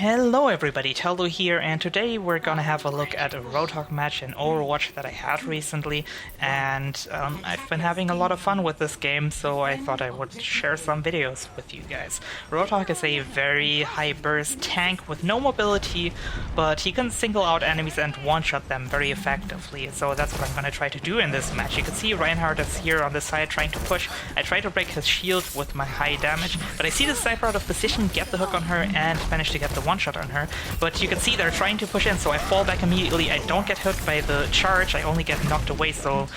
Hello everybody, Teldo here, and today we're gonna have a look at a Roadhog match in Overwatch that I had recently, and I've been having a lot of fun with this game, so I thought I would share some videos with you guys. Roadhog is a very high burst tank with no mobility, but he can single out enemies and one-shot them very effectively, so that's what I'm gonna try to do in this match. You can see Reinhardt is here on the side trying to push. I try to break his shield with my high damage, but I see the sniper out of position, get the hook on her, and manage to get the one-shot on her, but you can see they're trying to push in, so I fall back immediately. I don't get hit by the charge, I only get knocked away, so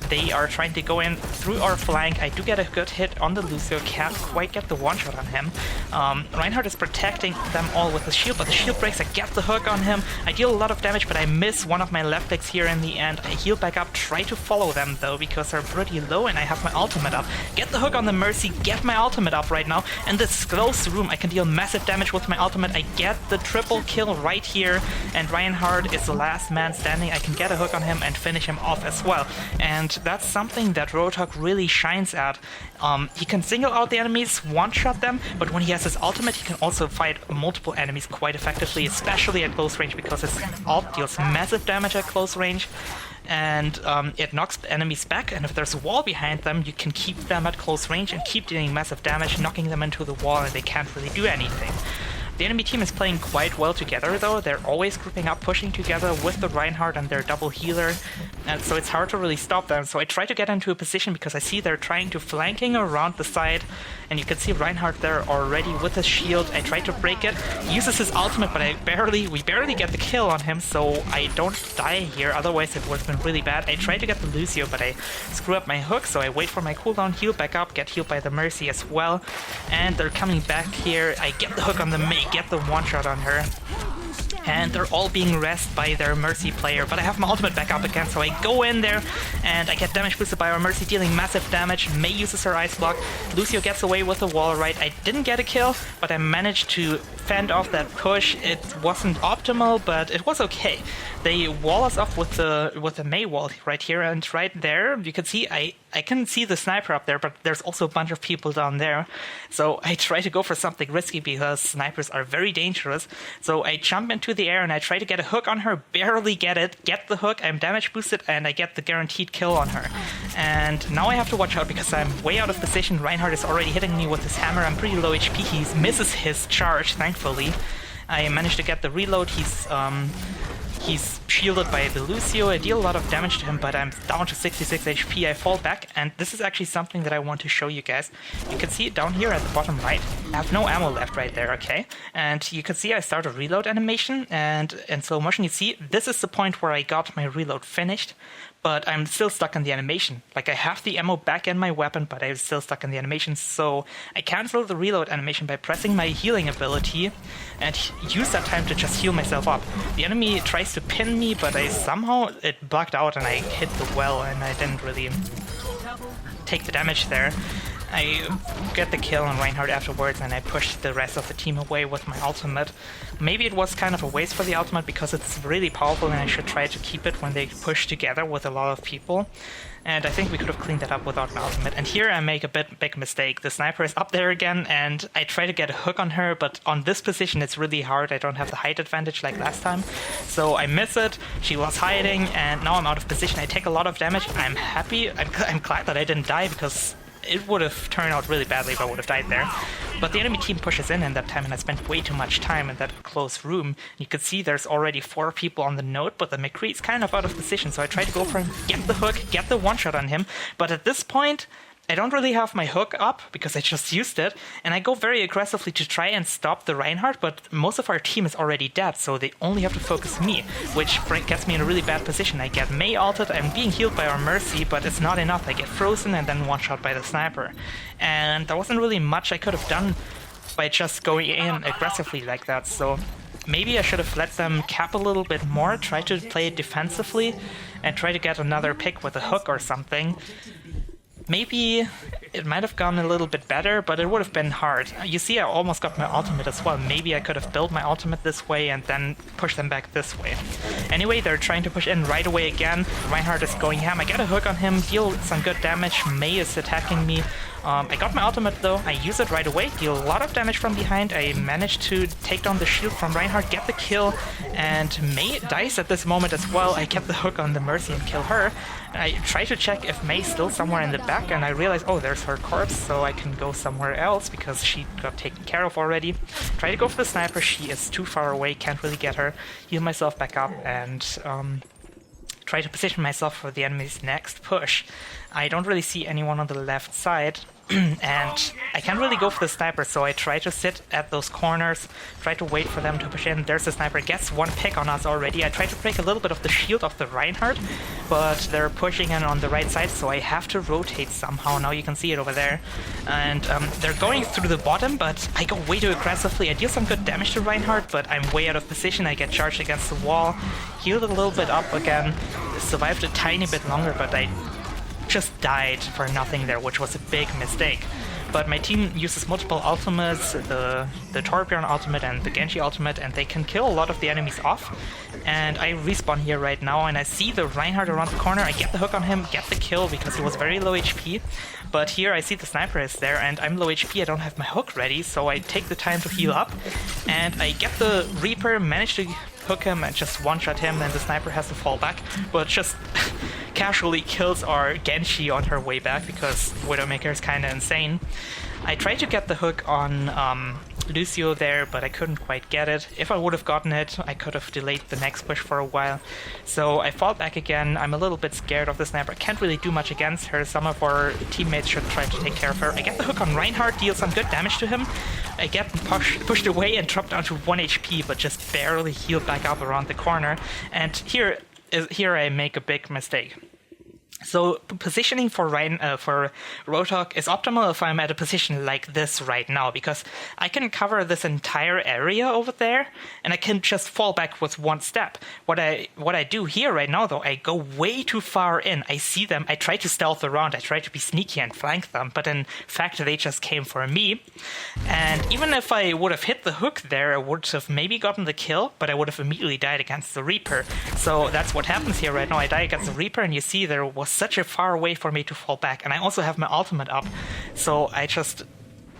they are trying to go in through our flank. I do get a good hit on the Lucio, can't quite get the one-shot on him. Reinhardt is protecting them all with the shield, but the shield breaks. I get the hook on him. I deal a lot of damage, but I miss one of my left clicks here in the end. I heal back up, try to follow them though, because they're pretty low and I have my ultimate up. Get the hook on the Mercy, get my ultimate up right now, and this close room, I can deal massive damage with my ultimate. I get the triple kill right here, and Reinhardt is the last man standing. I can get a hook on him and finish him off as well. And that's something that Roadhog really shines at. He can single out the enemies, one-shot them, but when he has his ultimate, he can also fight multiple enemies quite effectively, especially at close range, because his ult deals massive damage at close range, and it knocks enemies back, and if there's a wall behind them, you can keep them at close range and keep dealing massive damage, knocking them into the wall, and they can't really do anything. The enemy team is playing quite well together though. They're always grouping up, pushing together with the Reinhardt and their double healer, and so it's hard to really stop them. So I try to get into a position because I see they're trying to flanking around the side, and you can see Reinhardt there already with his shield. I try to break it. He uses his ultimate, but we barely get the kill on him, so I don't die here, otherwise it would have been really bad. I try to get the Lucio, but I screw up my hook, so I wait for my cooldown, heal back up, get healed by the Mercy as well, and they're coming back here. I get the hook on the Mei, get the one-shot on her, and they're all being rezzed by their Mercy player, but I have my ultimate back up again, so I go in there and I get damage boosted by our Mercy, dealing massive damage. Mei uses her ice block, Lucio gets away with the wall right. I didn't get a kill, but I managed to fend off that push. It wasn't optimal, but it was okay. They wall us off with the Mei wall right here, and right there you can see I can see the sniper up there, but there's also a bunch of people down there, so I try to go for something risky because snipers are very dangerous. So I jump into the air and I try to get a hook on her, barely get it, get the hook, I'm damage boosted, and I get the guaranteed kill on her. And now I have to watch out because I'm way out of position. Reinhardt is already hitting me with his hammer. I'm pretty low HP. He misses his charge, thankfully. I managed to get the reload. He's shielded by the Lucio. I deal a lot of damage to him, but I'm down to 66 HP. I fall back, and this is actually something that I want to show you guys. You can see it down here at the bottom right. I have no ammo left right there, okay? And you can see I start a reload animation, and in slow motion you see this is the point where I got my reload finished, but I'm still stuck in the animation. Like, I have the ammo back in my weapon, but I'm still stuck in the animation, so I cancel the reload animation by pressing my healing ability and use that time to just heal myself up. The enemy tries to pin me, but somehow it bugged out and I hit the well, and I didn't really take the damage there. I get the kill on Reinhardt afterwards, and I pushed the rest of the team away with my ultimate. Maybe it was kind of a waste for the ultimate because it's really powerful and I should try to keep it when they push together with a lot of people. And I think we could have cleaned that up without my ultimate. And here I make a big mistake. The sniper is up there again, and I try to get a hook on her, but on this position it's really hard. I don't have the height advantage like last time. So I miss it. She was hiding, and now I'm out of position. I take a lot of damage. I'm happy. I'm glad that I didn't die, because it would have turned out really badly if I would have died there. But the enemy team pushes in that time, and I spent way too much time in that close room. You can see there's already 4 people on the node, but the McCree is kind of out of position, so I try to go for him, get the hook, get the one-shot on him. But at this point, I don't really have my hook up because I just used it, and I go very aggressively to try and stop the Reinhardt, but most of our team is already dead, so they only have to focus me, which gets me in a really bad position. I get Mei ulted, I'm being healed by our Mercy, but it's not enough. I get frozen and then one-shot by the sniper. And there wasn't really much I could have done by just going in aggressively like that, so maybe I should have let them cap a little bit more, try to play it defensively, and try to get another pick with a hook or something. Maybe it might have gone a little bit better, but it would have been hard. You see, I almost got my ultimate as well. Maybe I could have built my ultimate this way and then push them back this way. Anyway, they're trying to push in right away again. Reinhardt is going ham. I get a hook on him, deal some good damage. Mei is attacking me. I got my ultimate though, I use it right away, deal a lot of damage from behind, I managed to take down the shield from Reinhardt, get the kill, and Mei dies at this moment as well. I get the hook on the Mercy and kill her. I try to check if Mei's still somewhere in the back, and I realize, oh, there's her corpse, so I can go somewhere else because she got taken care of already. Try to go for the sniper, she is too far away, can't really get her. Heal myself back up and try to position myself for the enemy's next push. I don't really see anyone on the left side, and I can't really go for the sniper, so I try to sit at those corners, try to wait for them to push in. There's the sniper, gets one pick on us already. I try to break a little bit of the shield of the Reinhardt, but they're pushing in on the right side, so I have to rotate somehow. Now you can see it over there. And they're going through the bottom, but I go way too aggressively. I deal some good damage to Reinhardt, but I'm way out of position. I get charged against the wall, healed a little bit up again, survived a tiny bit longer, but I just died for nothing there, which was a big mistake. But my team uses multiple ultimates, the Torbjorn ultimate and the Genji ultimate, and they can kill a lot of the enemies off. And I respawn here right now, and I see the Reinhardt around the corner. I get the hook on him, get the kill because he was very low HP. But here I see the sniper is there, and I'm low HP, I don't have my hook ready, so I take the time to heal up. And I get the Reaper, manage to hook him and just one-shot him, and the sniper has to fall back. But just casually kills our Genji on her way back because Widowmaker is kinda insane. I tried to get the hook on Lucio there, but I couldn't quite get it. If I would have gotten it, I could have delayed the next push for a while. So I fall back again. I'm a little bit scared of the sniper. I can't really do much against her. Some of our teammates should try to take care of her. I get the hook on Reinhardt, deal some good damage to him. I get pushed away and dropped down to 1 HP, but just barely healed back up around the corner. And here I make a big mistake. So positioning for Roadhog is optimal if I'm at a position like this right now, because I can cover this entire area over there and I can just fall back with one step. What I do here right now though, I go way too far in. I see them, I try to stealth around, I try to be sneaky and flank them, but in fact they just came for me. And even if I would have hit the hook there, I would have maybe gotten the kill, but I would have immediately died against the Reaper. So that's what happens here right now. I die against the Reaper, and you see there was such a far way for me to fall back, and I also have my ultimate up, so I just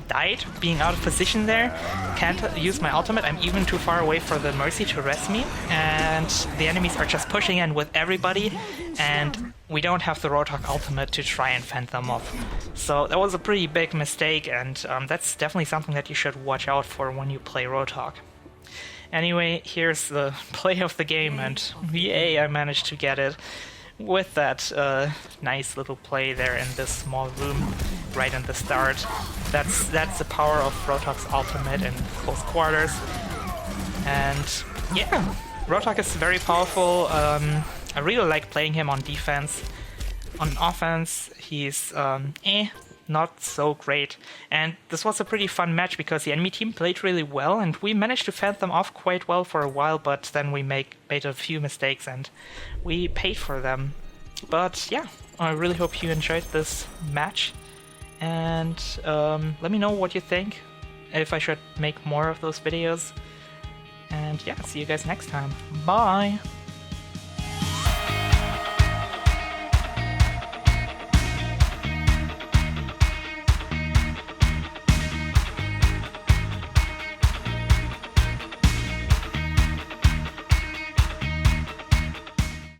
died being out of position there. Can't use my ultimate. I'm even too far away for the Mercy to res me, and the enemies are just pushing in with everybody, and we don't have the Roadhog ultimate to try and fend them off. So that was a pretty big mistake, and that's definitely something that you should watch out for when you play Roadhog. Anyway, here's the play of the game, and yay, I managed to get it. With that nice little play there in this small room right in the start. That's the power of Roadhog's ultimate in close quarters. And yeah, Roadhog is very powerful. I really like playing him on defense. On offense, he's not so great. And this was a pretty fun match because the enemy team played really well, and we managed to fend them off quite well for a while, but then we made a few mistakes and we paid for them. But yeah, I really hope you enjoyed this match, and let me know what you think, if I should make more of those videos. And yeah, see you guys next time. Bye!